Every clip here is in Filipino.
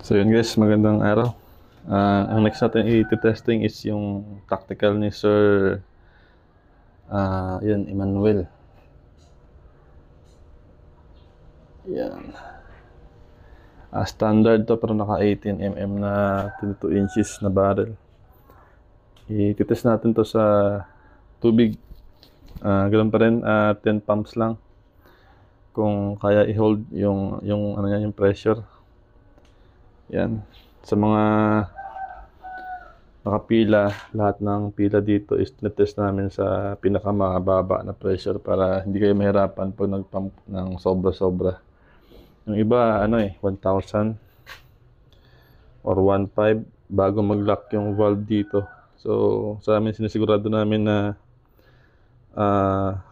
So yun guys, magandang araw. Ang next natin i-testing is yung tactical ni Sir yun, Emmanuel. Yan. Standard to pero naka 18mm na 22 inches na barrel. I-test natin to sa tubig. Ganoon pa rin, 10 pumps lang. Kung kaya i-hold yung ano yan, yung pressure. Yan. Sa mga nakapila, lahat ng pila dito is na-test namin sa pinakamababa na pressure para hindi kayo mahirapan pag nag-pump ng sobra-sobra. Yung iba, 1,000 or 1,500 bago mag-lock yung valve dito. So, sa amin sinisigurado namin na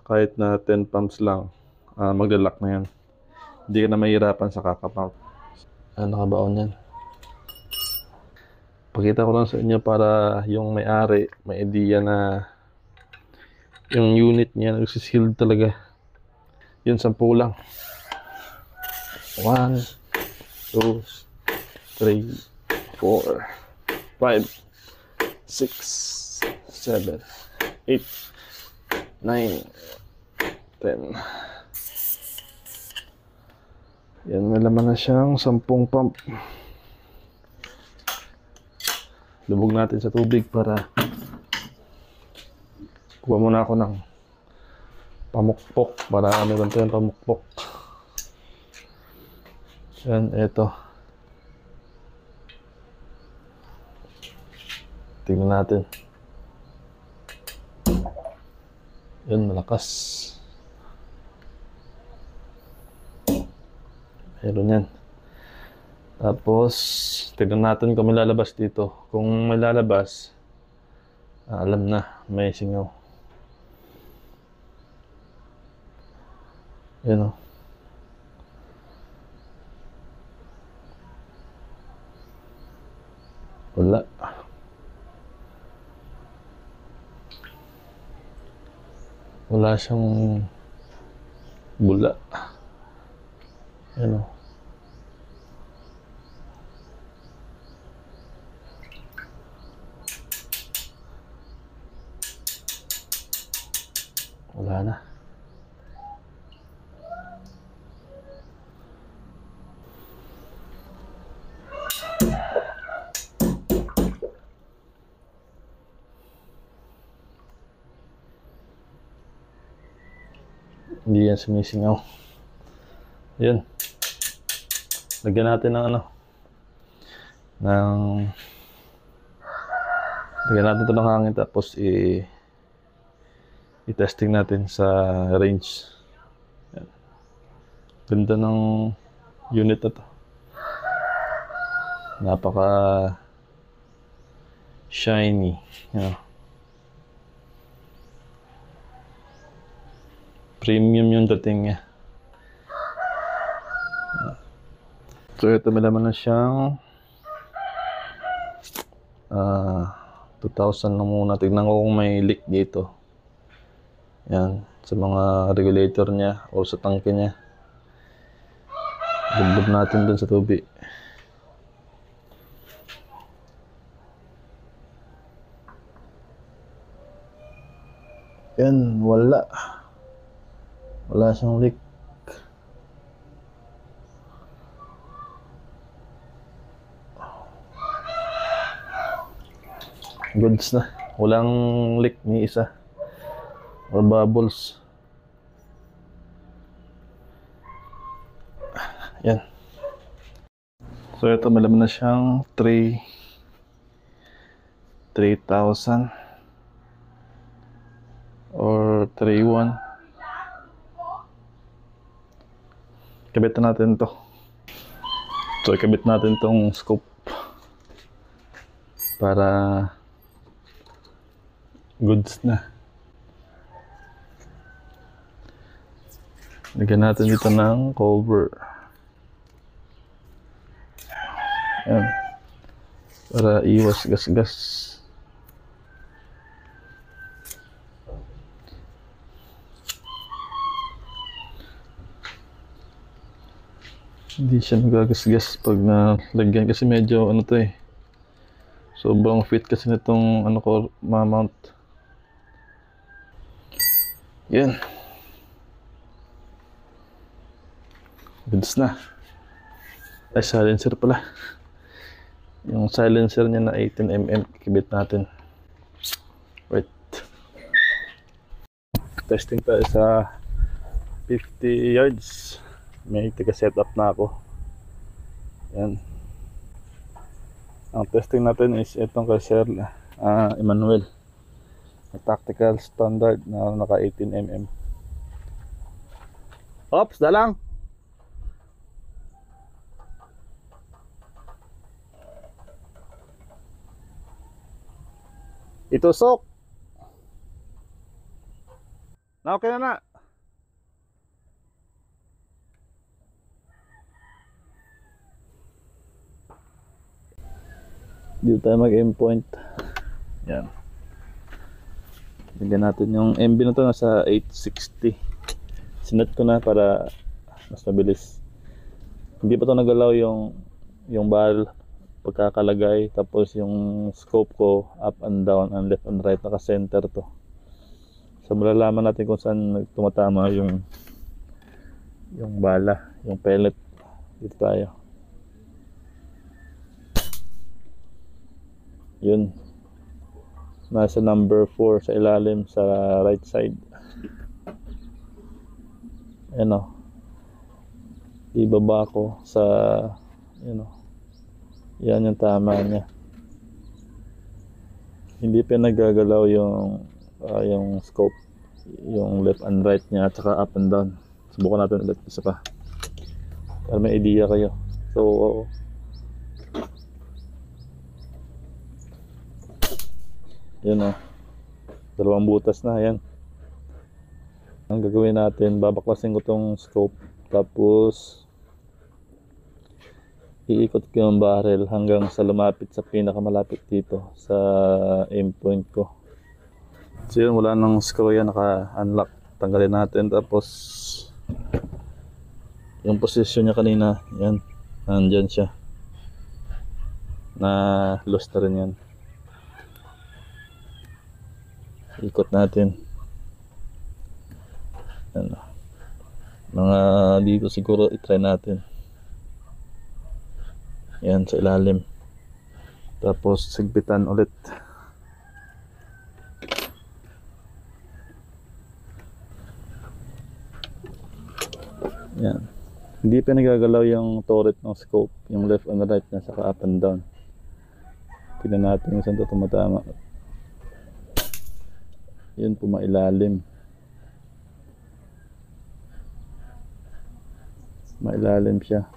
kahit na 10 pumps lang, magla-lock na yan. Hindi ka na mahirapan sa kakapump. Nakabaon yan. Pakita ko lang sa inyo para yung may-ari may idea na yung unit niya nagsisealed talaga. Yun, 10 lang. 1, 2, 3, 4, 5, 6, 7, 8, 9, 10. Yan, may laman na siyang 10 pump. Lubog natin sa tubig para kuha muna ako ng pamukpok para meron tayong pamukpok. Yan, eto. Tingnan natin. Yan, malakas. Meron yan. Tapos, tignan natin kung may lalabas dito. Kung may lalabas, alam na, may singaw. Yan o. Wala. Wala siyang bula. Yan o. Wala na. Hindi yan sumisingaw. Ayan. Lagyan natin ng lagyan natin ito ng hangin tapos i-testing natin sa range. Ayan. Ganda ng unit na to. Napaka shiny. Ayan. Premium yung dating niya. So ito, may laman na siyang 2,000 na muna. Tignan ko kung may leak dito. Yan, sa mga regulator niya o sa tangke niya. Dubdob natin dun sa tubig. Yan, wala. Wala siyang leak. Goods na. Walang leak ni isa. Or bubbles. Yan. So ito, may laman na siyang 3,000 or 3,100. Kabit natin to. So ikabit natin tong scope para goods na. Lagyan natin dito ng cover. Ayan. Para iwas gas-gas. Hindi siya nagagasgas pag nalagyan kasi medyo ano to eh. Sobrang fit kasi nitong ano ko ma-mount. Yan. Goods na. Ay, silencer pala. Yung silencer niya na 18mm kibit natin. Wait. Testing tayo sa 50 yards. May taga-setup na ako. Yan. Ang testing natin is itong kay Sir Emmanuel. Tactical standard na naka 18mm. Ops, dalang. Itusok. Na okay na. Dito tayo mag-aim point. Yan. Bigyan natin yung MB na to nasa 860. Sinet ko na para mas mabilis. Hindi pa to nagalaw yung barrel pagkakalagay, tapos yung scope ko up and down and left and right, naka center to. So malalaman natin kung saan tumatama yung bala, yung pellet. Dito tayo. Yun. Nasa number 4 sa ilalim sa right side. Ayan o. Ibaba ko sa yan yung tama niya. Hindi pa nagagalaw yung scope, yung left and right niya at saka up and down. Subukan natin ulit isa pa para may idea kayo. So yun o, dalawang butas na. Yan ang gagawin natin. Babaklasin ko tong scope, tapos iikot ko yung barrel hanggang sa lumapit sa pinakamalapit dito sa aim point ko. So yun, wala nang screw yan, naka-unlock. Tanggalin natin, tapos yung position niya kanina, yan, nandyan siya, na loose na rin yan. Ikot natin. Ano, mga dito siguro itry natin. Yan sa ilalim, tapos sigpitan ulit. Yan, hindi pa nagagalaw yung turret ng scope, yung left and right na saka up and down. Tignan natin kung saan ito tumatama. Yun, pumailalim. Mailalim siya.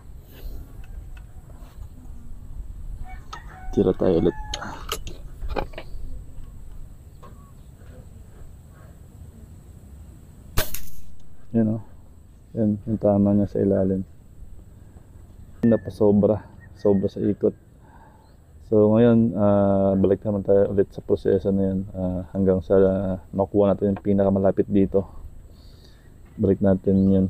Tira tayo ulit. Yan o. Yan, yung tama niya sa ilalim. Napasobra. Sobra sa ikot. So ngayon, balik naman tayo ulit sa proseso na yan. Hanggang sa makuha natin yung pinakamalapit dito. Balik natin yun.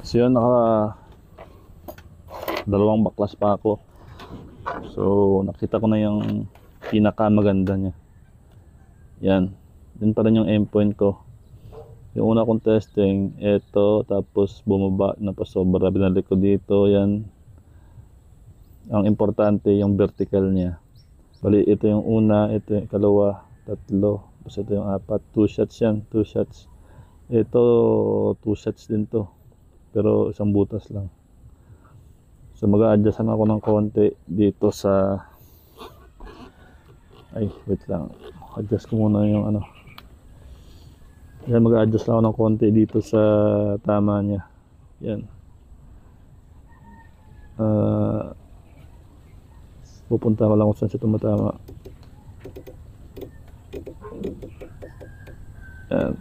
So yun, dalawang baklas pa ako. So nakita ko na yung pinakamaganda niya. Yan. Yun pa rin yung aim point ko. Yung una kong testing, eto, tapos bumaba na pa sobra. Binalik ko dito, yan. Ang importante yung vertical niya. Bali, ito yung una, ito yung kalawa, tatlo, tapos ito yung apat. 2 shots yan, 2 shots. Ito, 2 shots din to. Pero isang butas lang. So mag-a-adjust ako ng konti dito sa... Ay, wait lang. Adjust ko muna yung ano. Yan, mag-a-adjust lang ako ng konti dito sa tama niya. Yan. Pupunta ko lang kung saan siya tumatama. Yan.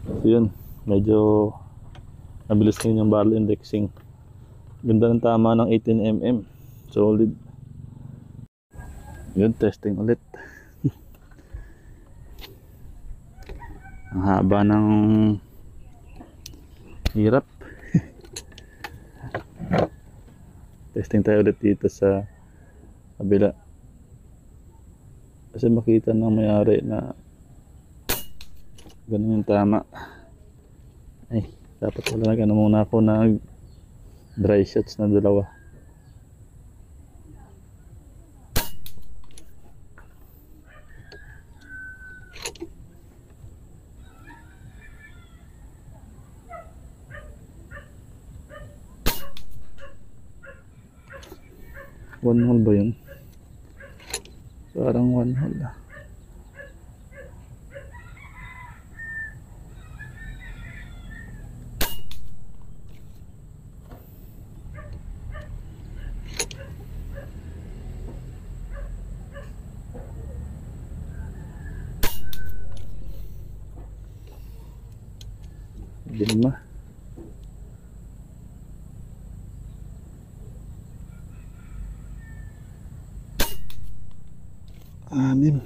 So yun, medyo nabilis din yung barrel indexing. Ganda ng tama ng 18mm. Solid. Yun, testing ulit. Ang haba ng hirap. Testing tayo ulit dito sa kabila. Kasi makita ng may-ari na ganun yung tama. Ay, dapat wala na muna ako nag dry shots na dalawa. One hole ba yun? Parang one hole ah. Lima. Anim.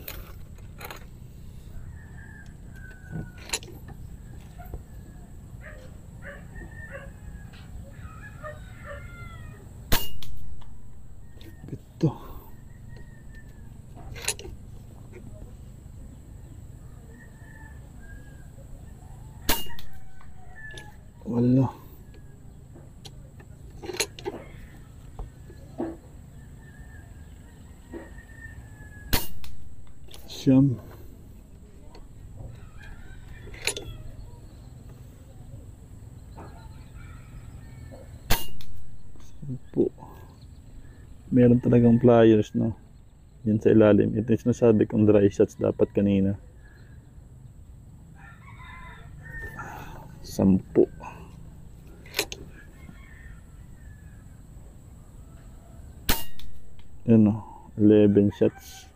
Ito. Walo. Siyam. Sampu. Meron talagang pliers, no? Yan sa ilalim. Ito yung sinasabi kong dry shots dapat kanina. 10. Yan o. 11 shots.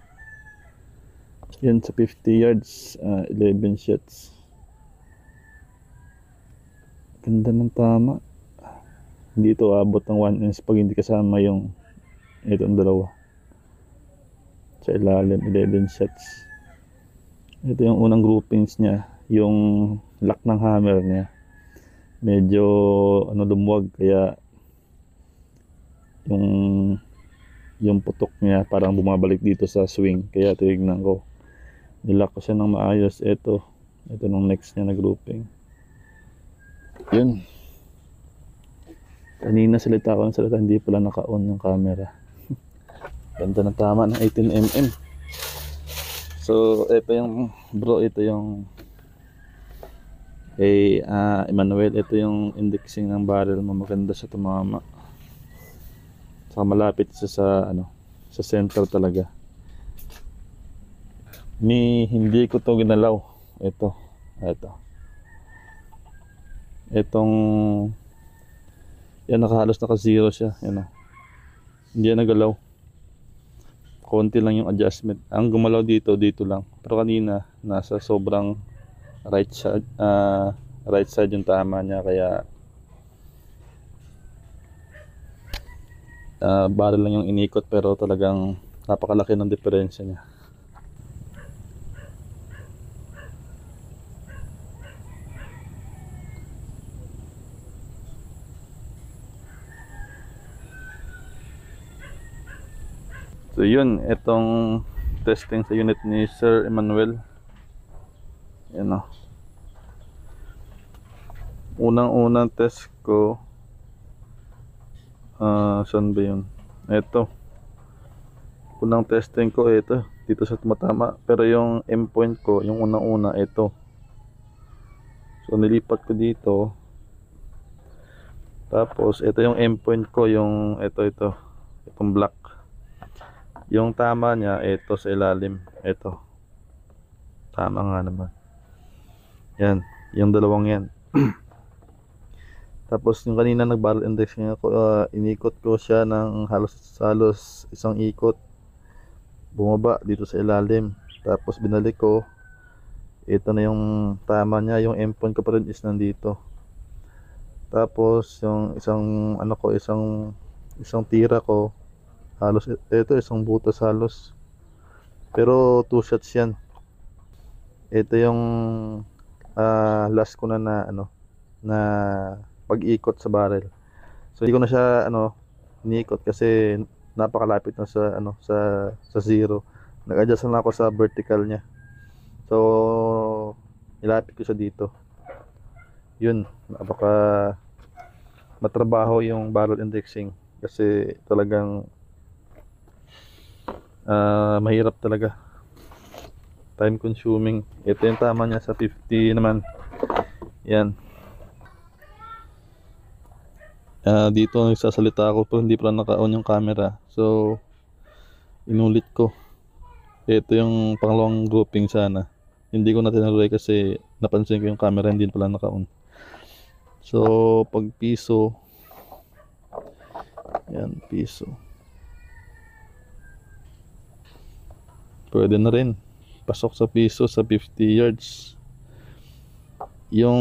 Yan sa 50 yards. 11 shots. Ganda ng tama. Hindi ito abot ng 1 inch pag hindi kasama yung itong dalawa. Sa ilalim, 11 shots. Ito yung unang groupings niya. Yung lock ng hammer niya. Medyo lumuwag. Kaya yung putok niya parang bumabalik dito sa swing. Kaya tinignan ko. Nilock ko siya ng maayos. Ito nung next niya na grouping. Yun. Kanina salita ko ng salita, hindi pala naka-on yung camera. Ganda na tama ng 18mm. So, ito yung bro, ito yung Emmanuel, ito yung indexing ng barrel mo. Maganda siya tumama. Saka malapit siya sa sa center talaga. Hindi ko to ginalaw. Itong yan, nakahalos naka-zero siya. Yan o. Hindi yan nagalaw. Konti lang yung adjustment. Ang gumalaw dito lang. Pero kanina, nasa sobrang right side yung tama niya. Kaya barrel lang yung inikot. Pero talagang napakalaki ng diferensya niya. So yun, itong testing sa unit ni Sir Emmanuel. Yan o. Unang test ko, saan ba yun? Ito. Unang testing ko, ito. Dito sa tumatama. Pero yung M point ko, yung unang-una, ito. So nilipat ko dito. Tapos, ito yung M point ko, yung ito. Itong black. Yung tama niya, ito sa ilalim. Ito. Tama nga naman. Yan. Yung dalawang yan. Tapos yung kanina nag-barrel index niya ko, inikot ko siya ng halos isang ikot. Bumaba dito sa ilalim. Tapos binalik ko. Ito na yung tama niya. Yung M point ko pa rin is nandito. Tapos yung isang tira ko. Halos ito isang butas halos. Pero 2 shots yan. Ito yung last ko na ano na pag-ikot sa barrel. So hindi ko na siya ano iniikot kasi napakalapit na sa ano sa zero. Nag-adjust na ako sa vertical niya. So ilapit ko siya dito. Yun, napaka matrabaho yung barrel indexing kasi talagang mahirap talaga, time consuming. Ito yung tama niya sa 50 naman. Yan. Dito nagsasalita ako pero hindi pala naka-on yung camera, so inulit ko. Ito yung pangalawang grouping sana, hindi ko na tinuloy kasi napansin ko yung camera hindi pala naka-on. So pag piso, yan, piso pwede na rin, pasok sa piso sa 50 yards. Yung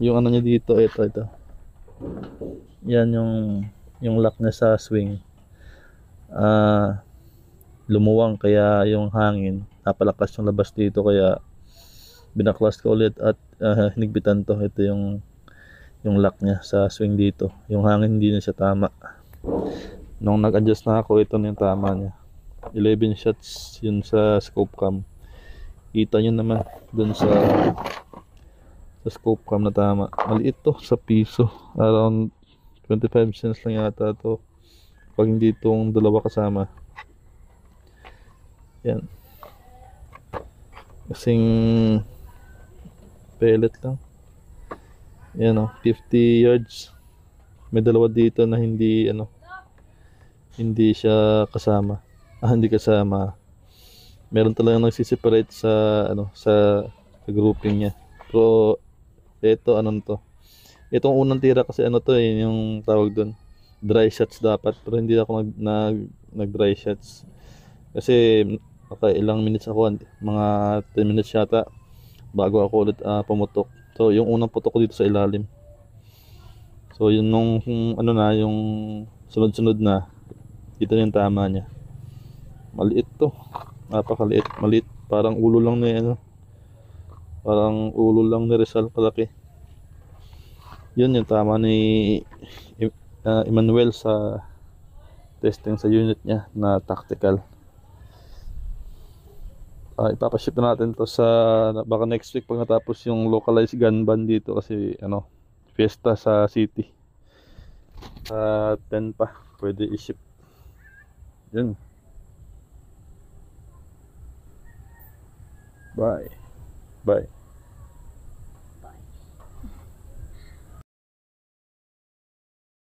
yung ano niya dito, ito yan, yung lock niya sa swing lumuwang, kaya yung hangin napalakas yung labas dito, kaya binaklas ko ulit at hinigpitan to. Ito yung lock niya sa swing dito, yung hangin hindi na siya tama. Nung nag-adjust na ako, ito na yung tama niya. 11 shots yun sa scope cam. Kita nyo naman dun sa scope cam na tama. Maliit to sa piso, around 25 cents lang yata to pag hindi itong dalawa kasama. Yan, kasing pellet lang. Yan 50 yards. May dalawa dito na hindi hindi siya kasama. Hindi kasama. Meron talaga nagsiseparate sa sa grouping niya. Pero ito to. Itong unang tira kasi to yung tawag doon, dry shots dapat, pero hindi ako nag dry shots kasi ilang minutes ako, mga 10 minutes yata bago ako ulit pumutok. So yung unang putok ko dito sa ilalim. So yun nung yung sunod-sunod na, dito yung tama niya. Maliit to, napakaliit, maliit, parang ulo lang ni parang ulo lang ni Rizal kalaki. Yun yung tama ni Emmanuel sa testing sa unit niya na tactical. Ipapaship na natin to sa baka next week pag natapos yung localized gun ban dito, kasi fiesta sa city. 10 pa pwede i-ship. Yun, bye.